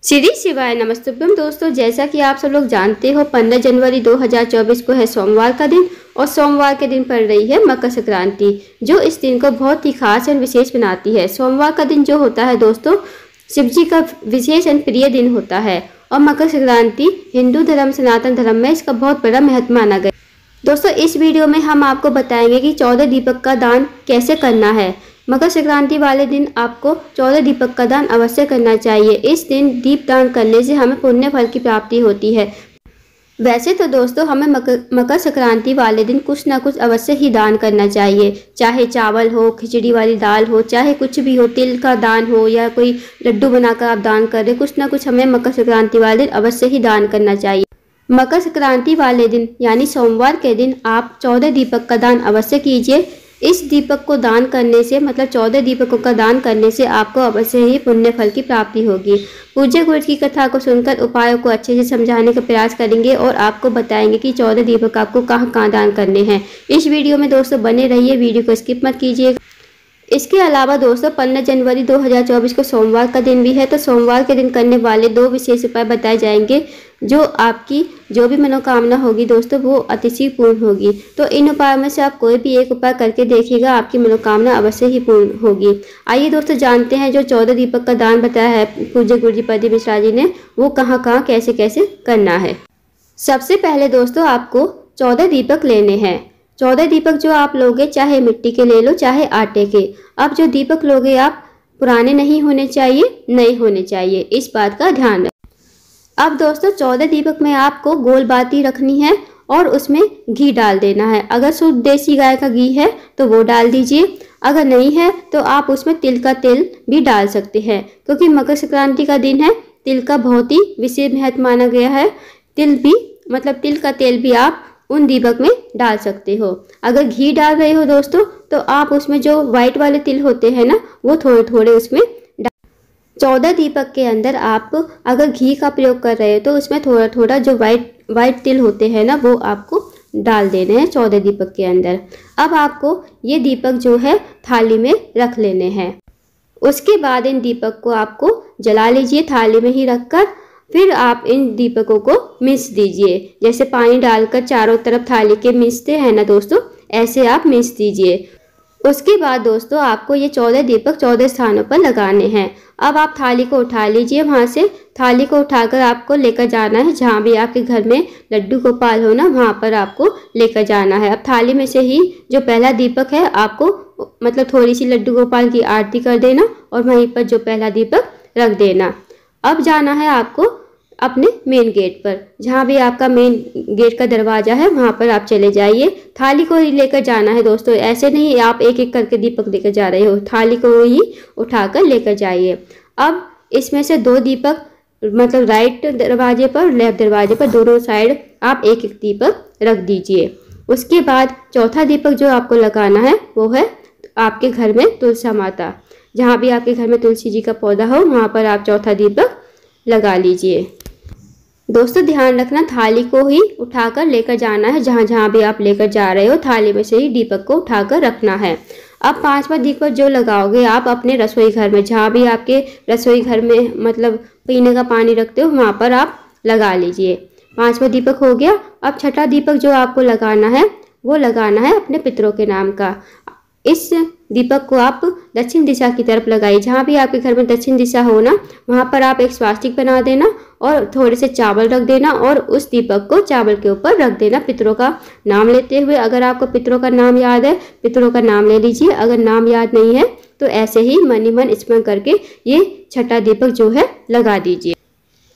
श्री शिवाय नमस्तुभ्यम। दोस्तों, जैसा कि आप सब लोग जानते हो 15 जनवरी 2024 को है सोमवार का दिन और सोमवार के दिन पड़ रही है मकर संक्रांति, जो इस दिन को बहुत ही खास और विशेष बनाती है। सोमवार का दिन जो होता है दोस्तों, शिव जी का विशेष और प्रिय दिन होता है और मकर संक्रांति हिंदू धर्म सनातन धर्म में इसका बहुत बड़ा महत्व माना गया। दोस्तों, इस वीडियो में हम आपको बताएंगे कि 14 दीपक का दान कैसे करना है। मकर संक्रांति वाले दिन आपको 14 दीपक का दान अवश्य करना चाहिए। इस दिन दीप दान करने से हमें पुण्य फल की प्राप्ति होती है। वैसे तो दोस्तों, हमें मकर संक्रांति वाले दिन कुछ ना कुछ अवश्य ही दान करना चाहिए, चाहे चावल हो, खिचड़ी वाली दाल हो, चाहे कुछ भी हो, तिल का दान हो या कोई लड्डू बनाकर आप दान कर रहे, कुछ ना कुछ हमें मकर संक्रांति वाले दिन अवश्य ही दान करना चाहिए। मकर संक्रांति वाले दिन यानी सोमवार के दिन आप 14 दीपक का दान अवश्य कीजिए। इस दीपक को दान करने से मतलब 14 दीपकों का दान करने से आपको अवश्य ही पुण्य फल की प्राप्ति होगी। पूज्य गुरु की कथा को सुनकर उपायों को अच्छे से समझाने का प्रयास करेंगे और आपको बताएंगे कि 14 दीपक आपको कहाँ कहाँ दान करने हैं। इस वीडियो में दोस्तों बने रहिए, वीडियो को स्किप मत कीजिएगा। इसके अलावा दोस्तों 15 जनवरी 2024 को सोमवार का दिन भी है, तो सोमवार के दिन करने वाले 2 विशेष उपाय बताए जाएंगे, जो आपकी जो भी मनोकामना होगी दोस्तों वो अतिशय पूर्ण होगी। तो इन उपायों में से आप कोई भी एक उपाय करके देखिएगा, आपकी मनोकामना अवश्य ही पूर्ण होगी। आइए दोस्तों जानते हैं जो 14 दीपक का दान बताया है पूज्य गुरु जी प्रदीप मिश्रा जी ने, वो कहाँ कहाँ कैसे कैसे करना है। सबसे पहले दोस्तों आपको 14 दीपक लेने हैं। 14 दीपक जो आप लोगे, चाहे मिट्टी के ले लो चाहे आटे के। अब जो दीपक लोगे आप पुराने नहीं होने चाहिए, नए होने चाहिए, इस बात का ध्यान रखें। अब दोस्तों 14 दीपक में आपको गोल बाती रखनी है और उसमें घी डाल देना है। अगर शुद्ध देसी गाय का घी है तो वो डाल दीजिए, अगर नहीं है तो आप उसमें तिल का तेल भी डाल सकते हैं, क्योंकि मकर संक्रांति का दिन है, तिल का बहुत ही विशेष महत्व माना गया है। तिल का तेल भी आप उन दीपक में डाल सकते हो। अगर घी डाल रहे हो दोस्तों तो आप उसमें जो व्हाइट वाले तिल होते हैं ना, वो थोड़े थोड़े उसमें 14 दीपक के अंदर आप अगर घी का प्रयोग कर रहे हो तो उसमें थोड़ा थोड़ा जो व्हाइट तिल होते हैं ना, वो आपको डाल देने हैं 14 दीपक के अंदर। अब आपको ये दीपक जो है थाली में रख लेने हैं। उसके बाद इन दीपक को आपको जला लीजिए थाली में ही रखकर। फिर आप इन दीपकों को मिस दीजिए, जैसे पानी डालकर चारों तरफ थाली के मिसते हैं ना दोस्तों, ऐसे आप मिस दीजिए। उसके बाद दोस्तों आपको ये 14 दीपक 14 स्थानों पर लगाने हैं। अब आप थाली को उठा लीजिए, वहाँ से थाली को उठाकर आपको लेकर जाना है जहाँ भी आपके घर में लड्डू गोपाल हो ना, वहाँ पर आपको लेकर जाना है। अब थाली में से ही जो पहला दीपक है आपको थोड़ी सी लड्डू गोपाल की आरती कर देना और वहीं पर जो पहला दीपक रख देना। अब जाना है आपको अपने मेन गेट पर, जहाँ भी आपका मेन गेट का दरवाजा है वहाँ पर आप चले जाइए। थाली को ही लेकर जाना है दोस्तों, ऐसे नहीं आप एक एक करके दीपक लेकर जा रहे हो, थाली को ही उठाकर लेकर जाइए। अब इसमें से 2 दीपक राइट दरवाजे पर लेफ्ट दरवाजे पर दोनों साइड आप एक एक दीपक रख दीजिए। उसके बाद चौथा दीपक जो आपको लगाना है वो है आपके घर में तुलसी माता, जहाँ भी आपके घर में तुलसी जी का पौधा हो वहाँ पर आप चौथा दीपक लगा लीजिए। दोस्तों ध्यान रखना, थाली को ही उठाकर लेकर जाना है, जहाँ जहाँ भी आप लेकर जा रहे हो थाली में से ही दीपक को उठाकर रखना है। अब 5वां दीपक जो लगाओगे आप अपने रसोई घर में, जहाँ भी आपके रसोई घर में पीने का पानी रखते हो वहाँ पर आप लगा लीजिए। 5वां दीपक हो गया। अब 6ठा दीपक जो आपको लगाना है वो लगाना है अपने पितरों के नाम का। इस दीपक को आप दक्षिण दिशा की तरफ लगाइए, जहाँ भी आपके घर में दक्षिण दिशा हो ना, वहाँ पर आप एक स्वास्तिक बना देना और थोड़े से चावल रख देना और उस दीपक को चावल के ऊपर रख देना, पितरों का नाम लेते हुए। अगर आपको पितरों का नाम याद है, पितरों का नाम ले लीजिए। अगर नाम याद नहीं है तो ऐसे ही मन ही मन स्मरण करके ये 6ठा दीपक जो है लगा दीजिए।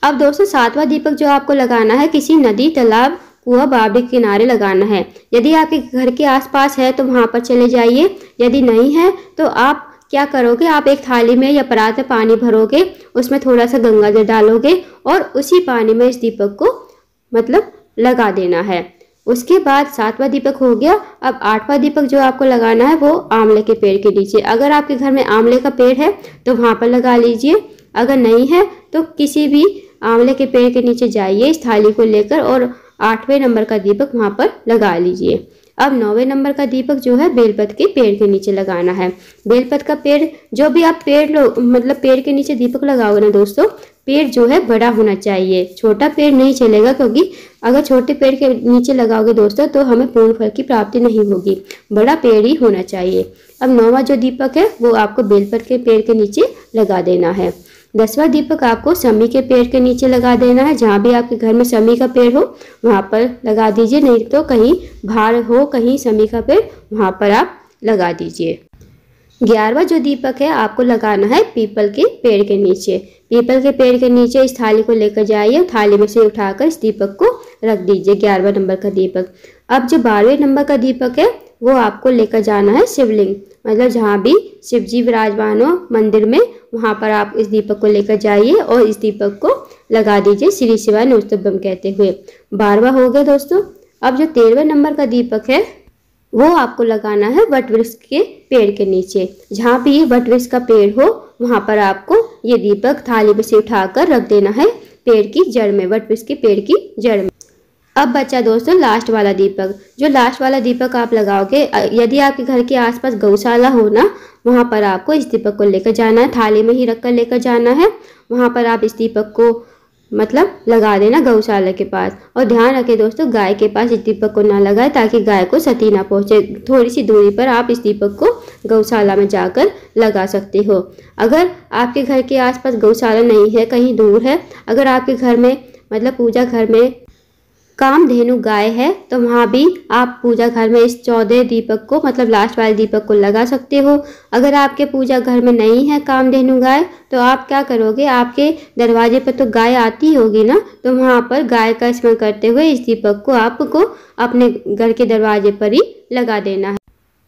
अब दोस्तों 7वां दीपक जो आपको लगाना है किसी नदी, तालाब, कुआं, बावड़ी के किनारे लगाना है। यदि आपके घर के आसपास है तो वहाँ पर चले जाइए, यदि नहीं है तो आप क्या करोगे, आप एक थाली में या परात में पानी भरोगे, उसमें थोड़ा सा गंगा जल डालोगे और उसी पानी में इस दीपक को लगा देना है। उसके बाद 7वां दीपक हो गया। अब 8वां दीपक जो आपको लगाना है वो आंवले के पेड़ के नीचे। अगर आपके घर में आंवले का पेड़ है तो वहाँ पर लगा लीजिए, अगर नहीं है तो किसी भी आंवले के पेड़ के नीचे जाइए इस थाली को लेकर और 8वें नंबर का दीपक वहाँ पर लगा लीजिए। अब 9वें नंबर का दीपक जो है बेलपत के पेड़ के नीचे लगाना है। बेलपत का पेड़, जो भी आप पेड़ पेड़ के नीचे दीपक लगाओगे ना दोस्तों, पेड़ जो है बड़ा होना चाहिए, छोटा पेड़ नहीं चलेगा, क्योंकि अगर छोटे पेड़ के नीचे लगाओगे दोस्तों तो हमें पूर्ण फल की प्राप्ति नहीं होगी, बड़ा पेड़ ही होना चाहिए। अब 9वां जो दीपक है वो आपको बेलपत्र के पेड़ के नीचे लगा देना है। 10वां दीपक आपको समी के पेड़ के नीचे लगा देना है। जहाँ भी आपके घर में समी का पेड़ हो वहाँ पर लगा दीजिए, नहीं तो कहीं बाहर हो कहीं समी का पेड़ वहाँ पर आप लगा दीजिए। 11वां जो दीपक है आपको लगाना है पीपल के पेड़ के नीचे। पीपल के पेड़ के नीचे इस थाली को लेकर जाइए, थाली में से उठाकर इस दीपक को रख दीजिए, 11वां नंबर का दीपक। अब जो 12वें नंबर का दीपक है वो आपको लेकर जाना है शिवलिंग, मतलब जहाँ भी शिव जी विराजमान हो मंदिर में वहाँ पर आप इस दीपक को लेकर जाइए और इस दीपक को लगा दीजिए श्री शिवाय नमस्तुभ्यं कहते हुए। 12वां हो गया दोस्तों। अब जो 13वें नंबर का दीपक है वो आपको लगाना है वट वृक्ष के पेड़ के नीचे। जहाँ भी ये वट वृक्ष का पेड़ हो वहाँ पर आपको ये दीपक थाली में से उठाकर रख देना है पेड़ की जड़ में, वट वृक्ष के पेड़ की जड़ में। अब बचा दोस्तों लास्ट वाला दीपक। जो लास्ट वाला दीपक आप लगाओगे, यदि आपके घर के आसपास गौशाला हो ना, वहाँ पर आपको इस दीपक को लेकर जाना है, थाली में ही रख कर लेकर जाना है। वहाँ पर आप इस दीपक को मतलब लगा देना गौशाला के पास। और ध्यान रखें दोस्तों, गाय के पास इस दीपक को ना लगाए ताकि गाय को क्षति ना पहुँचे। थोड़ी सी दूरी पर आप इस दीपक को गौशाला में जाकर लगा सकते हो। अगर आपके घर के आसपास गौशाला नहीं है, कहीं दूर है, अगर आपके घर में मतलब पूजा घर में कामधेनु गाय है तो वहाँ भी आप पूजा घर में इस 14 दीपक को मतलब लास्ट वाले दीपक को लगा सकते हो। अगर आपके पूजा घर में नहीं है कामधेनु गाय तो आप क्या करोगे, आपके दरवाजे पर तो गाय आती होगी ना, तो वहाँ पर गाय का स्मरण करते हुए इस दीपक को आपको अपने घर के दरवाजे पर ही लगा देना है।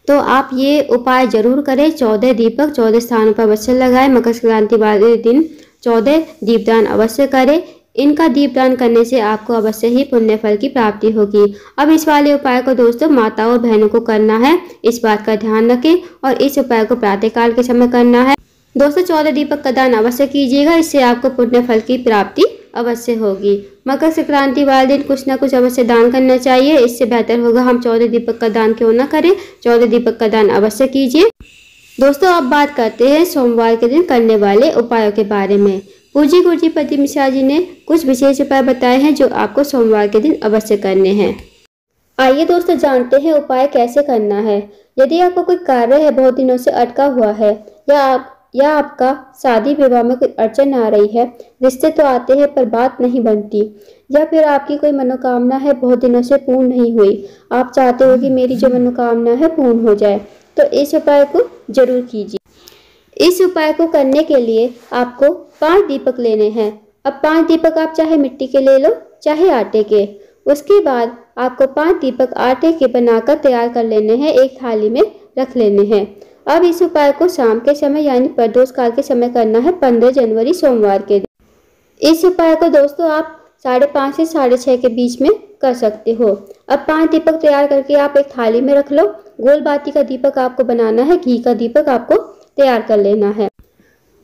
तो आप ये उपाय जरूर करें, 14 दीपक 14 स्थानों पर अवश्य लगाएं। मकर संक्रांति वाले दिन 14 दीपदान अवश्य करें। इनका दीपदान करने से आपको अवश्य ही पुण्य फल की प्राप्ति होगी। अब इस वाले उपाय को दोस्तों माताओं और बहनों को करना है, इस बात का ध्यान रखें। और इस उपाय को प्रातःकाल के समय करना है। दोस्तों 14 दीपक का दान अवश्य कीजिएगा, इससे आपको पुण्य फल की प्राप्ति अवश्य होगी। मकर संक्रांति वाले दिन कुछ ना कुछ अवश्य दान करना चाहिए, इससे बेहतर होगा हम 14 दीपक का दान क्यों ना करें। 14 दीपक का दान अवश्य कीजिए। दोस्तों अब बात करते हैं सोमवार के दिन करने वाले उपायों के बारे में। पूज्य गुरुजी पति मिश्रा जी ने कुछ विशेष उपाय बताए हैं जो आपको सोमवार के दिन अवश्य करने हैं। आइए दोस्तों जानते हैं उपाय कैसे करना है। यदि आपको कोई कार्य है बहुत दिनों से अटका हुआ है, या आपका शादी विवाह में कोई अड़चन आ रही है, रिश्ते तो आते हैं पर बात नहीं बनती, या फिर आपकी कोई मनोकामना है बहुत दिनों से पूर्ण नहीं हुई, आप चाहते हो कि मेरी जो मनोकामना है पूर्ण हो जाए, तो इस उपाय को जरूर कीजिए। इस उपाय को करने के लिए आपको 5 दीपक लेने हैं। अब 5 दीपक आप चाहे मिट्टी के ले लो चाहे आटे के। उसके बाद आपको 5 दीपक आटे के बनाकर तैयार कर लेने हैं, एक थाली में रख लेने हैं। अब इस उपाय को शाम के समय यानी प्रदोष काल के समय करना है, 15 जनवरी सोमवार के दिन। इस उपाय को दोस्तों आप 5:30 से 6:30 के बीच में कर सकते हो। अब 5 दीपक तैयार करके आप एक थाली में रख लो। गोल बाती का दीपक आपको बनाना है, घी का दीपक आपको तैयार कर लेना है।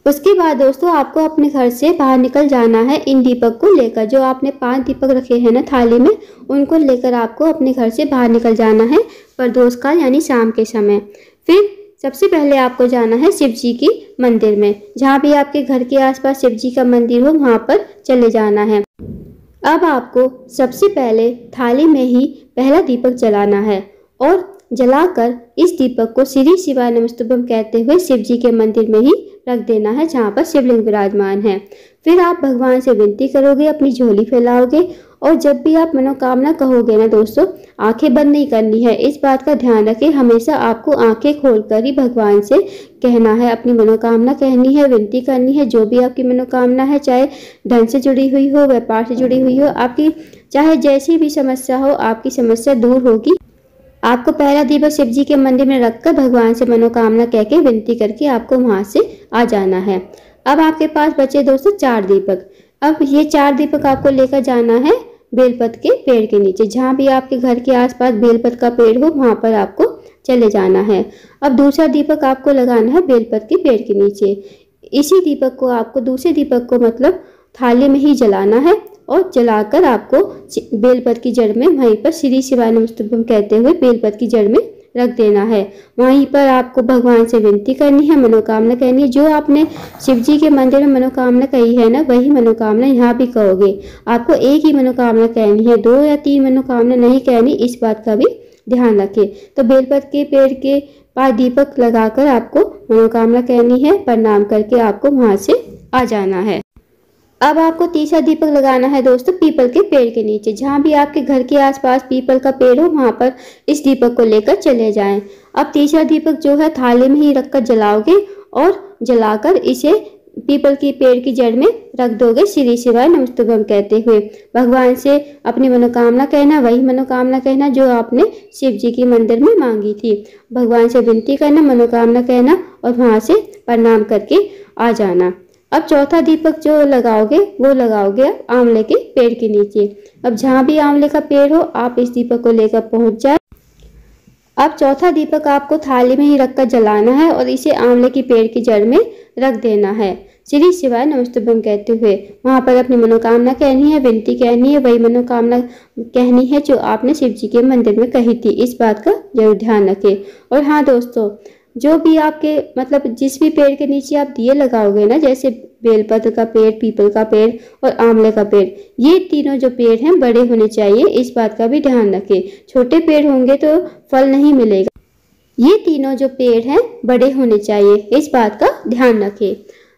उसके बाद दोस्तों आपको अपने घर से बाहर निकल जाना है इन दीपक को लेकर। जो आपने 5 दीपक रखे हैं ना थाली में, उनको लेकर आपको अपने घर से बाहर निकल जाना है प्रदोष काल यानी शाम के समय। फिर सबसे पहले आपको जाना है शिव जी की मंदिर में। जहाँ भी आपके घर के आसपास शिव जी का मंदिर हो वहाँ पर चले जाना है। अब आपको सबसे पहले थाली में ही पहला दीपक जलाना है और जलाकर इस दीपक को श्री शिवाय नमस्तुभ्यं कहते हुए शिव जी के मंदिर में ही रख देना है जहाँ पर शिवलिंग विराजमान है। फिर आप भगवान से विनती करोगे, अपनी झोली फैलाओगे और जब भी आप मनोकामना कहोगे ना दोस्तों, आंखें बंद नहीं करनी है। इस बात का ध्यान रखें, हमेशा आपको आंखें खोलकर ही भगवान से कहना है, अपनी मनोकामना कहनी है, विनती करनी है। जो भी आपकी मनोकामना है, चाहे धन से जुड़ी हुई हो, व्यापार से जुड़ी हुई हो, आपकी चाहे जैसी भी समस्या हो, आपकी समस्या दूर होगी। आपको पहला दीपक शिव जी के मंदिर में रखकर भगवान से मनोकामना कह के विनती करके आपको वहां से आ जाना है। अब आपके पास बचे दोस्तों 4 दीपक। अब ये 4 दीपक आपको लेकर जाना है बेलपत्र के पेड़ के नीचे। जहाँ भी आपके घर के आसपास बेलपत्र का पेड़ हो वहां पर आपको चले जाना है। अब दूसरा दीपक आपको लगाना है बेलपत्र के पेड़ के नीचे। इसी दीपक को आपको दूसरे दीपक को मतलब थाली में ही जलाना है और जलाकर आपको बेलपत्र की जड़ में वहीं पर श्री शिवाय नमस्तुभ्यं कहते हुए बेलपत्र की जड़ में रख देना है। वहीं पर आपको भगवान से विनती करनी है, मनोकामना कहनी है। जो आपने शिव जी के मंदिर में मनोकामना कही है ना, वही मनोकामना यहाँ भी कहोगे। आपको एक ही मनोकामना कहनी है, 2 या 3 मनोकामना नहीं कहनी, इस बात का भी ध्यान रखें। तो बेलपत्र के पेड़ के पास दीपक लगाकर आपको मनोकामना कहनी है, प्रणाम करके आपको वहां से आ जाना है। अब आपको तीसरा दीपक लगाना है दोस्तों पीपल के पेड़ के नीचे। जहाँ भी आपके घर के आसपास पीपल का पेड़ हो, वहां पर इस दीपक को लेकर चले जाएं। अब तीसरा दीपक जो है थाली में ही रखकर जलाओगे और जलाकर इसे पीपल की पेड़ की जड़ में रख दोगे, श्री शिवाय नमस्तुभ्यम कहते हुए। भगवान से अपनी मनोकामना कहना, वही मनोकामना कहना जो आपने शिव जी के मंदिर में मांगी थी। भगवान से विनती करना, मनोकामना कहना और वहां से प्रणाम करके आ जाना। अब चौथा दीपक जो लगाओगे वो लगाओगे आंवले के पेड़ के नीचे। अब जहाँ भी आंवले का पेड़ हो आप इस दीपक को लेकर पहुंच जाए। अब चौथा दीपक आपको थाली में ही रखकर जलाना है और इसे आंवले की पेड़ की जड़ में रख देना है, श्री शिवाय नमस्तुभ्यम कहते हुए। वहां पर अपनी मनोकामना कहनी है, विनती कहनी है, वही मनोकामना कहनी है जो आपने शिव जी के मंदिर में कही थी। इस बात का जरूर ध्यान रखें। और हाँ दोस्तों, जो भी आपके मतलब जिस भी पेड़ के नीचे आप दिए लगाओगे ना, जैसे बेलपत्र का पेड़, पीपल का पेड़ और आंवले का पेड़, ये तीनों जो पेड़ हैं बड़े होने चाहिए, इस बात का भी ध्यान रखें। छोटे पेड़ होंगे तो फल नहीं मिलेगा। ये तीनों जो पेड़ हैं बड़े होने चाहिए, इस बात का ध्यान रखें।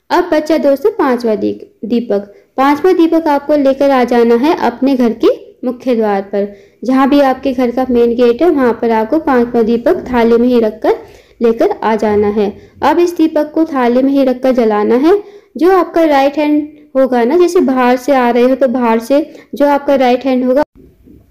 अब बचा दोस्तों पांचवा दीपक। पांचवा दीपक आपको लेकर आ जाना है अपने घर के मुख्य द्वार पर। जहाँ भी आपके घर का मेन गेट है वहां पर आपको पांचवा दीपक थाली में ही रखकर लेकर आ जाना है। अब इस दीपक को थाली में ही रखकर जलाना है। जो आपका राइट हैंड होगा ना, जैसे बाहर से आ रहे हो तो बाहर से जो आपका राइट हैंड होगा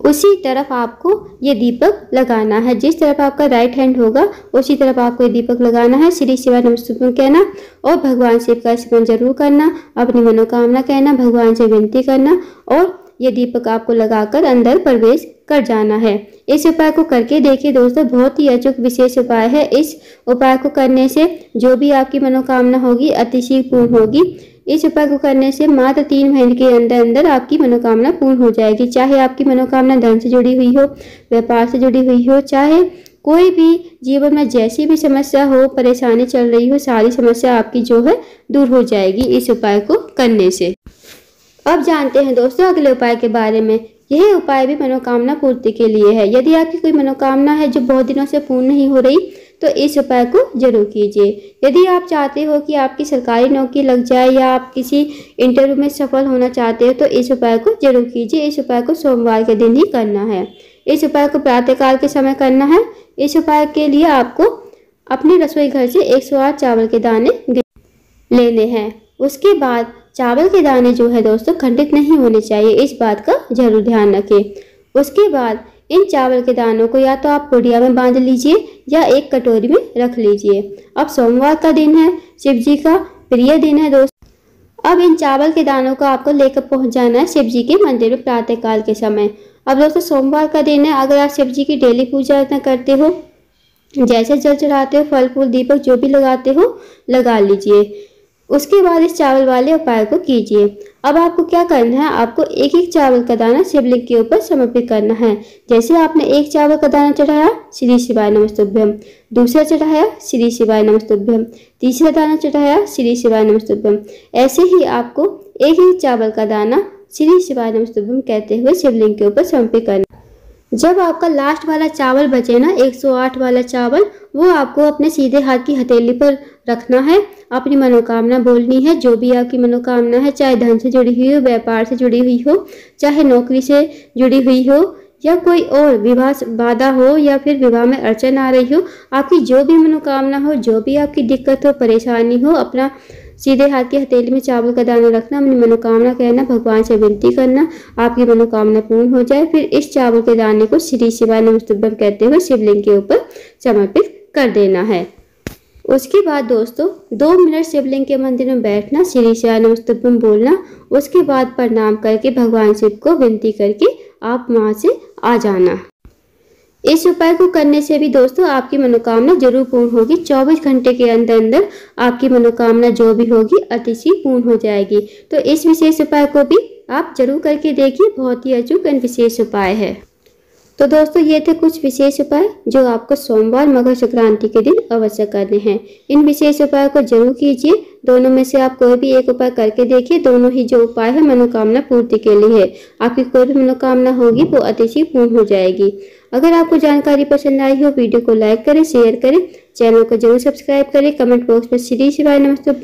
उसी तरफ आपको ये दीपक लगाना है। जिस तरफ आपका राइट हैंड होगा उसी तरफ आपको ये दीपक लगाना है, श्री शिवाय नमस्तुभ्यम कहना और भगवान शिव का स्मरण जरूर करना, अपनी मनोकामना कहना, भगवान से विनती करना और ये दीपक आपको लगाकर अंदर प्रवेश कर जाना है। इस उपाय को करके देखिए दोस्तों, बहुत ही अचूक विशेष उपाय है। इस उपाय को करने से जो भी आपकी मनोकामना होगी अतिशीघ्र पूर्ण होगी। इस उपाय को करने से मात्र 3 महीने के अंदर अंदर आपकी मनोकामना पूर्ण हो जाएगी। चाहे आपकी मनोकामना धन से जुड़ी हुई हो, व्यापार से जुड़ी हुई हो, चाहे कोई भी जीवन में जैसी भी समस्या हो, परेशानी चल रही हो, सारी समस्या आपकी जो है दूर हो जाएगी इस उपाय को करने से। अब जानते हैं दोस्तों अगले उपाय के बारे में। यह उपाय भी मनोकामना पूर्ति के लिए है। यदि आपकी कोई मनोकामना है जो बहुत दिनों से पूर्ण नहीं हो रही तो इस उपाय को जरूर कीजिए। यदि आप चाहते हो कि आपकी सरकारी नौकरी लग जाए या आप किसी इंटरव्यू में सफल होना चाहते हो तो इस उपाय को जरूर कीजिए। इस उपाय को सोमवार के दिन ही करना है। इस उपाय को प्रातःकाल के समय करना है। इस उपाय के लिए आपको अपने रसोई घर से 108 चावल के दाने लेने हैं। उसके बाद चावल के दाने जो है दोस्तों खंडित नहीं होने चाहिए, इस बात का जरूर ध्यान रखें। उसके बाद इन चावल के दानों को या तो आप पुड़िया में बांध लीजिए या एक कटोरी में रख लीजिए। अब सोमवार का दिन है, शिव जी का प्रिय दिन है दोस्तों। अब इन चावल के दानों को आपको लेकर पहुंच जाना है शिव जी के मंदिर में प्रातःकाल के समय। अब दोस्तों सोमवार का दिन है, अगर आप शिव जी की डेली पूजा अर्चना करते हो, जैसे जल चढ़ाते हो, फल फूल दीपक जो भी लगाते हो लगा लीजिए। उसके बाद इस चावल वाले उपाय को कीजिए। अब आपको क्या करना है, आपको एक एक चावल का दाना शिवलिंग के ऊपर समर्पित करना है। जैसे आपने एक चावल का दाना चढ़ाया, श्री शिवाय नमस्तुभ्यम, दूसरा चढ़ाया, श्री शिवाय नमस्तुभ्यम, तीसरा दाना चढ़ाया, श्री शिवाय नमस्तुभ्यम। ऐसे ही आपको एक एक चावल का दाना श्री शिवाय नमस्तुभ्यम कहते हुए शिवलिंग के ऊपर समर्पित करना। जब आपका लास्ट वाला चावल बचे ना, 108 वाला चावल, वो आपको अपने सीधे हाथ की हथेली पर रखना है। अपनी मनोकामना बोलनी है, जो भी आपकी मनोकामना है, चाहे धन से जुड़ी हुई हो, व्यापार से जुड़ी हुई हो, चाहे नौकरी से जुड़ी हुई हो या कोई और विवाह बाधा हो या फिर विवाह में अड़चन आ रही हो, आपकी जो भी मनोकामना हो, जो भी आपकी दिक्कत हो, परेशानी हो, अपना सीधे हाथ की हथेली में चावल का दाना रखना, अपनी मनोकामना कहना, भगवान से विनती करना, आपकी मनोकामना पूर्ण हो जाए। फिर इस चावल के दाने को श्री शिवाय नमस्तुभ्यम कहते हुए शिवलिंग के ऊपर समर्पित कर देना है। उसके बाद दोस्तों 2 मिनट शिवलिंग के मंदिर में बैठना, श्री शिवाय नमस्तुभ्यम बोलना। उसके बाद प्रणाम करके भगवान शिव को विनती करके आप वहां से आ जाना। इस उपाय को करने से भी दोस्तों आपकी मनोकामना जरूर पूर्ण होगी। 24 घंटे के अंदर अंदर आपकी मनोकामना जो भी होगी अतिशीघ्र पूर्ण हो जाएगी। तो इस विशेष उपाय को भी आप जरूर करके देखिए, बहुत ही अचूक एवं विशेष उपाय है। तो दोस्तों ये थे कुछ विशेष उपाय जो आपको सोमवार मकर संक्रांति के दिन अवश्य करने हैं। इन विशेष उपायों को जरूर कीजिए। दोनों में से आप कोई भी एक उपाय करके देखिए। दोनों ही जो उपाय है मनोकामना पूर्ति के लिए है। आपकी कोई भी मनोकामना होगी वो अतिशी पूर्ण हो जाएगी। अगर आपको जानकारी पसंद आई हो वीडियो को लाइक करें, शेयर करें, चैनल को जरूर सब्सक्राइब करें, कमेंट बॉक्स में श्री शिवाय नमस्तुभ्यं